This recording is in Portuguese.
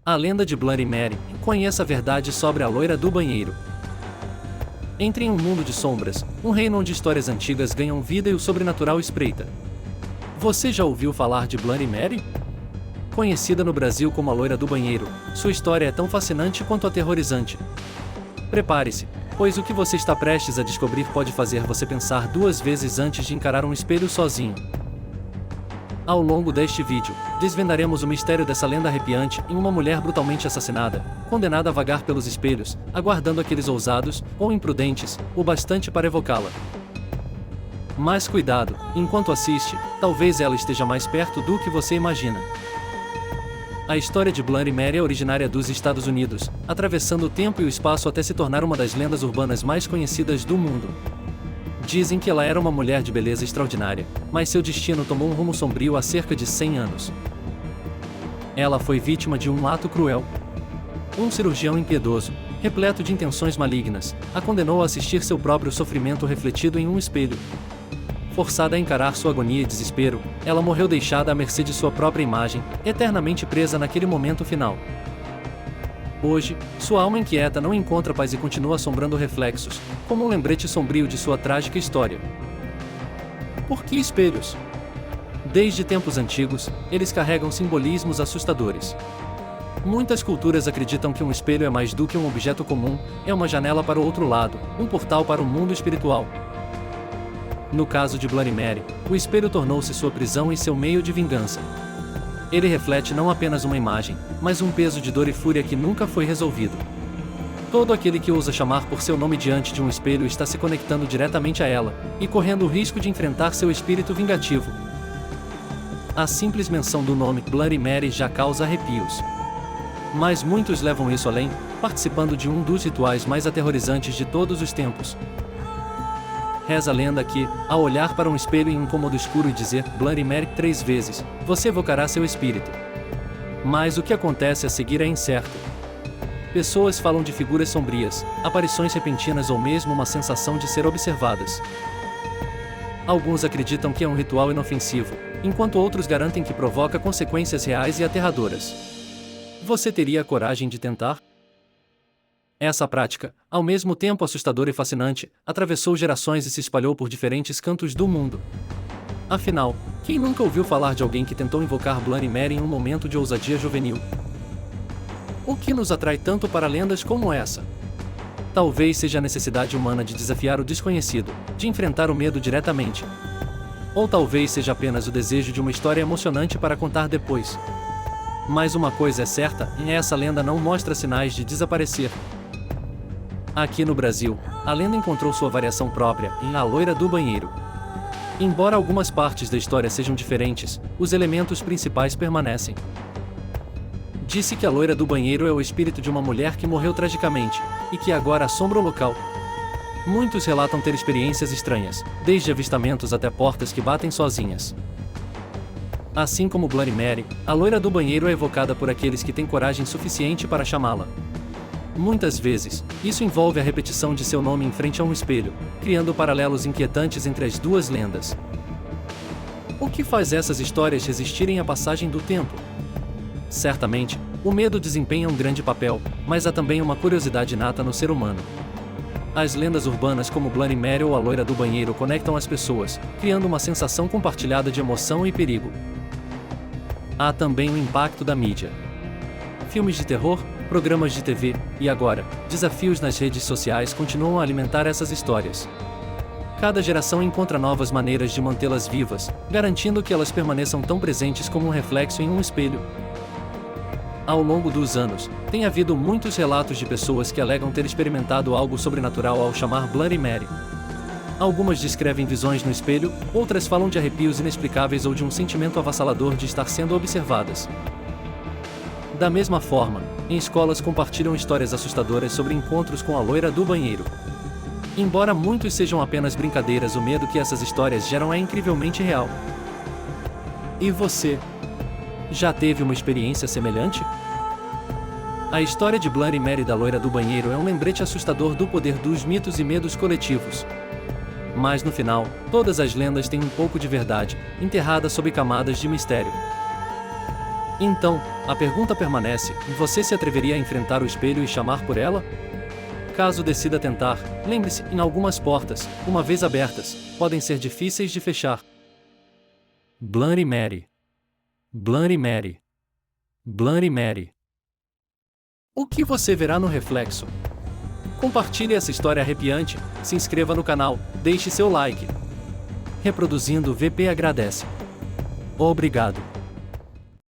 A lenda de Bloody Mary. Conheça a verdade sobre a loira do banheiro. Entre em um mundo de sombras, um reino onde histórias antigas ganham vida e o sobrenatural espreita. Você já ouviu falar de Bloody Mary? Conhecida no Brasil como a loira do banheiro, sua história é tão fascinante quanto aterrorizante. Prepare-se, pois o que você está prestes a descobrir pode fazer você pensar duas vezes antes de encarar um espelho sozinho. Ao longo deste vídeo, desvendaremos o mistério dessa lenda arrepiante em uma mulher brutalmente assassinada, condenada a vagar pelos espelhos, aguardando aqueles ousados, ou imprudentes, o bastante para evocá-la. Mas cuidado, enquanto assiste, talvez ela esteja mais perto do que você imagina. A história de Bloody Mary é originária dos Estados Unidos, atravessando o tempo e o espaço até se tornar uma das lendas urbanas mais conhecidas do mundo. Dizem que ela era uma mulher de beleza extraordinária, mas seu destino tomou um rumo sombrio há cerca de 100 anos. Ela foi vítima de um ato cruel. Um cirurgião impiedoso, repleto de intenções malignas, a condenou a assistir seu próprio sofrimento refletido em um espelho. Forçada a encarar sua agonia e desespero, ela morreu deixada à mercê de sua própria imagem, eternamente presa naquele momento final. Hoje, sua alma inquieta não encontra paz e continua assombrando reflexos, como um lembrete sombrio de sua trágica história. Por que espelhos? Desde tempos antigos, eles carregam simbolismos assustadores. Muitas culturas acreditam que um espelho é mais do que um objeto comum, é uma janela para o outro lado, um portal para o mundo espiritual. No caso de Bloody Mary, o espelho tornou-se sua prisão e seu meio de vingança. Ele reflete não apenas uma imagem, mas um peso de dor e fúria que nunca foi resolvido. Todo aquele que ousa chamar por seu nome diante de um espelho está se conectando diretamente a ela, e correndo o risco de enfrentar seu espírito vingativo. A simples menção do nome Bloody Mary já causa arrepios. Mas muitos levam isso além, participando de um dos rituais mais aterrorizantes de todos os tempos. Reza a lenda que, ao olhar para um espelho em um cômodo escuro e dizer Bloody Mary 3 vezes, você evocará seu espírito. Mas o que acontece a seguir é incerto. Pessoas falam de figuras sombrias, aparições repentinas ou mesmo uma sensação de ser observadas. Alguns acreditam que é um ritual inofensivo, enquanto outros garantem que provoca consequências reais e aterradoras. Você teria a coragem de tentar? Essa prática, ao mesmo tempo assustadora e fascinante, atravessou gerações e se espalhou por diferentes cantos do mundo. Afinal, quem nunca ouviu falar de alguém que tentou invocar Bloody Mary em um momento de ousadia juvenil? O que nos atrai tanto para lendas como essa? Talvez seja a necessidade humana de desafiar o desconhecido, de enfrentar o medo diretamente. Ou talvez seja apenas o desejo de uma história emocionante para contar depois. Mas uma coisa é certa, essa lenda não mostra sinais de desaparecer. Aqui no Brasil, a lenda encontrou sua variação própria em A Loira do Banheiro. Embora algumas partes da história sejam diferentes, os elementos principais permanecem. Disse que a loira do banheiro é o espírito de uma mulher que morreu tragicamente, e que agora assombra o local. Muitos relatam ter experiências estranhas, desde avistamentos até portas que batem sozinhas. Assim como Bloody Mary, a loira do banheiro é evocada por aqueles que têm coragem suficiente para chamá-la. Muitas vezes, isso envolve a repetição de seu nome em frente a um espelho, criando paralelos inquietantes entre as duas lendas. O que faz essas histórias resistirem à passagem do tempo? Certamente, o medo desempenha um grande papel, mas há também uma curiosidade inata no ser humano. As lendas urbanas como Bloody Mary ou a loira do banheiro conectam as pessoas, criando uma sensação compartilhada de emoção e perigo. Há também o impacto da mídia. Filmes de terror, programas de TV, e agora, desafios nas redes sociais continuam a alimentar essas histórias. Cada geração encontra novas maneiras de mantê-las vivas, garantindo que elas permaneçam tão presentes como um reflexo em um espelho. Ao longo dos anos, tem havido muitos relatos de pessoas que alegam ter experimentado algo sobrenatural ao chamar Bloody Mary. Algumas descrevem visões no espelho, outras falam de arrepios inexplicáveis ou de um sentimento avassalador de estar sendo observadas. Da mesma forma, em escolas compartilham histórias assustadoras sobre encontros com a loira do banheiro. Embora muitos sejam apenas brincadeiras, o medo que essas histórias geram é incrivelmente real. E você? Já teve uma experiência semelhante? A história de Bloody Mary da loira do banheiro é um lembrete assustador do poder dos mitos e medos coletivos. Mas no final, todas as lendas têm um pouco de verdade, enterrada sob camadas de mistério. Então, A pergunta permanece: você se atreveria a enfrentar o espelho e chamar por ela? Caso decida tentar, lembre-se, em algumas portas, uma vez abertas, podem ser difíceis de fechar. Bloody Mary. Bloody Mary. Bloody Mary. O que você verá no reflexo? Compartilhe essa história arrepiante, se inscreva no canal, deixe seu like. Reproduzindo VP agradece. Obrigado.